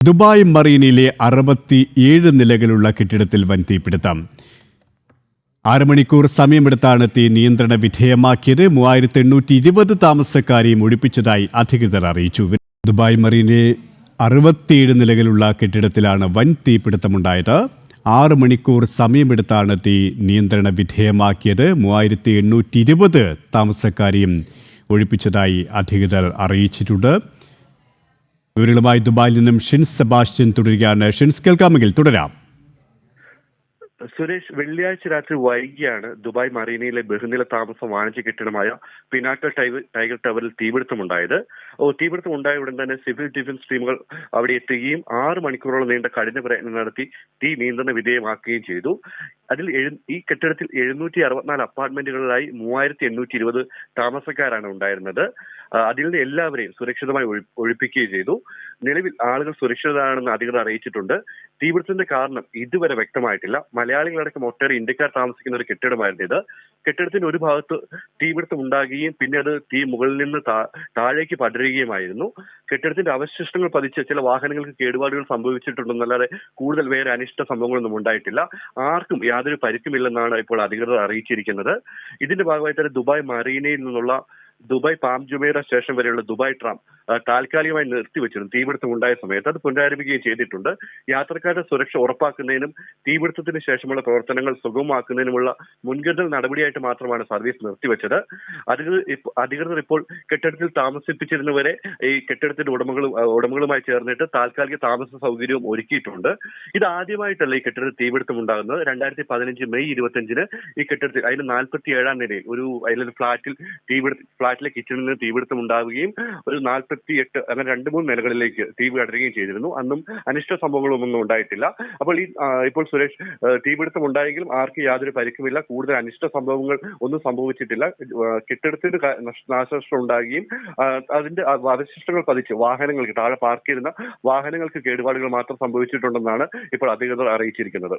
Dubai മറീനയിലെ 67 നിലകളുള്ള കെട്ടിടത്തിൽ വൻ തീപിടുത്തം. 6 മണിക്കൂർ സമയമെടുത്താണ് തീ നിയന്ത്രണ വിധേയമാക്കിയത്. 3820 താമസക്കാരെയും ഒഴിപ്പിച്ചതായി അധികൃതർ അറിയിച്ചു. ദുബായ് മറീനയിലെ 67 നിലകളുള്ള കെട്ടിടത്തിലാണ് വൻ തീപിടുത്തമുണ്ടായത്. 6 മണിക്കൂർ സമയമെടുത്താണ് തീ നിയന്ത്രണ വിധേയമാക്കിയത്. 3820 താമസക്കാരെയും ഒഴിപ്പിച്ചതായി അധികൃതർ അറിയിച്ചിട്ടുണ്ട്. വിവരങ്ങളുമായി ദുബായിൽ നിന്നും ഷിൻസ് സെബാസ്റ്റ്യൻ തുടരുകയാണ്. ഷിൻസ്, കേൾക്കാമെങ്കിൽ തുടരാം. സുരേഷ്, വെള്ളിയാഴ്ച രാത്രി വൈകിയാണ് ദുബായ് മറീനയിലെ ബഹുനില താമസ വാണിജ്യ കെട്ടിടമായ പിനാക്കൽ ടൈഗർ ടവറിൽ തീപിടുത്തമുണ്ടായത്. തീപിടുത്തം ഉണ്ടായ ഉടൻ തന്നെ സിവിൽ ഡിഫൻസ് ടീമുകൾ അവിടെ എത്തുകയും 6 മണിക്കൂറോളം നീണ്ട കഠിന പ്രയത്നം നടത്തി തീ നിയന്ത്രണ വിധേയമാക്കുകയും ചെയ്തു. അതിൽ ഈ കെട്ടിടത്തിൽ 764 അപ്പാർട്ട്മെന്റുകളിലായി 3820 താമസക്കാരാണ് ഉണ്ടായിരുന്നത്. അതിൽ നിന്ന് എല്ലാവരെയും സുരക്ഷിതമായി ഒഴിപ്പിക്കുകയും ചെയ്തു. നിലവിൽ ആളുകൾ സുരക്ഷിതരാണെന്ന് അധികൃതർ അറിയിച്ചിട്ടുണ്ട്. തീപിടുത്തത്തിന്റെ കാരണം ഇതുവരെ വ്യക്തമായിട്ടില്ല. മലയാളികളടക്കം ഒട്ടേറെ ഇന്ത്യക്കാർ താമസിക്കുന്ന ഒരു കെട്ടിടമായിരുന്നു ഇത്. കെട്ടിടത്തിന്റെ ഒരു ഭാഗത്ത് തീപിടുത്തം ഉണ്ടാകുകയും പിന്നെ അത് തീ മുകളിൽ നിന്ന് താഴേക്ക് പടരുകയുമായിരുന്നു. കെട്ടിടത്തിന്റെ അവശിഷ്ടങ്ങൾ പതിച്ച് ചില വാഹനങ്ങൾക്ക് കേടുപാടുകൾ സംഭവിച്ചിട്ടുണ്ടെന്നല്ലാതെ കൂടുതൽ വേറെ അനിഷ്ട സംഭവങ്ങളൊന്നും ഉണ്ടായിട്ടില്ല. ആർക്കും യാതൊരു പരിക്കുമില്ലെന്നാണ് ഇപ്പോൾ അധികൃതർ അറിയിച്ചിരിക്കുന്നത്. ഇതിന്റെ ഭാഗമായി തന്നെ ദുബായ് മറീനയിൽ നിന്നുള്ള ദുബായ് പാം ജുമേറ സ്റ്റേഷൻ വരെയുള്ള ദുബായ് ട്രാം താൽക്കാലികമായി നിർത്തിവെച്ചിരുന്നു. തീപിടുത്തം ഉണ്ടായ സമയത്ത് അത് പുനരാരംഭിക്കുകയും ചെയ്തിട്ടുണ്ട്. യാത്രക്കാരുടെ സുരക്ഷ ഉറപ്പാക്കുന്നതിനും തീപിടുത്തത്തിന് ശേഷമുള്ള പ്രവർത്തനങ്ങൾ സുഗമമാക്കുന്നതിനുമുള്ള മുൻകരുതൽ നടപടിയായിട്ട് മാത്രമാണ് സർവീസ് നിർത്തിവെച്ചത്. അധികൃതർ ഇപ്പോൾ കെട്ടിടത്തിൽ താമസിപ്പിച്ചിരുന്നവരെ ഈ കെട്ടിടത്തിന്റെ ഉടമകളുമായി ചേർന്നിട്ട് താൽക്കാലിക താമസ സൗകര്യവും ഒരുക്കിയിട്ടുണ്ട്. ഇത് ആദ്യമായിട്ടല്ല ഈ കെട്ടിടത്തിൽ തീപിടുത്തം ഉണ്ടാകുന്നത്. 2015 മെയ് 25 ഈ കെട്ടിടത്തിൽ അതിന് 47-ാം നിലയിൽ അതിലൊരു ഫ്ളാറ്റിലെ കിച്ചണിൽ നിന്ന് തീപിടുത്തം ഉണ്ടാവുകയും ഒരു 48 അങ്ങനെ 2-3 നിലകളിലേക്ക് തീ പടരുകയും ചെയ്തിരുന്നു. അന്നും അനിഷ്ട സംഭവങ്ങളൊന്നും ഉണ്ടായിട്ടില്ല. അപ്പോൾ ഇപ്പോൾ സുരേഷ്, തീപിടുത്തം ഉണ്ടായെങ്കിലും ആർക്കും യാതൊരു പരിക്കുമില്ല. കൂടുതൽ അനിഷ്ട സംഭവങ്ങൾ ഒന്നും സംഭവിച്ചിട്ടില്ല. കെട്ടിടത്തിന് നാശനഷ്ടം ഉണ്ടാകുകയും അതിന്റെ അവശിഷ്ടങ്ങൾ പതിച്ച് വാഹനങ്ങൾക്ക് താഴെ പാർക്ക് ചെയ്യുന്ന വാഹനങ്ങൾക്ക് കേടുപാടുകൾ മാത്രം സംഭവിച്ചിട്ടുണ്ടെന്നാണ് ഇപ്പോൾ അധികൃതർ അറിയിച്ചിരിക്കുന്നത്.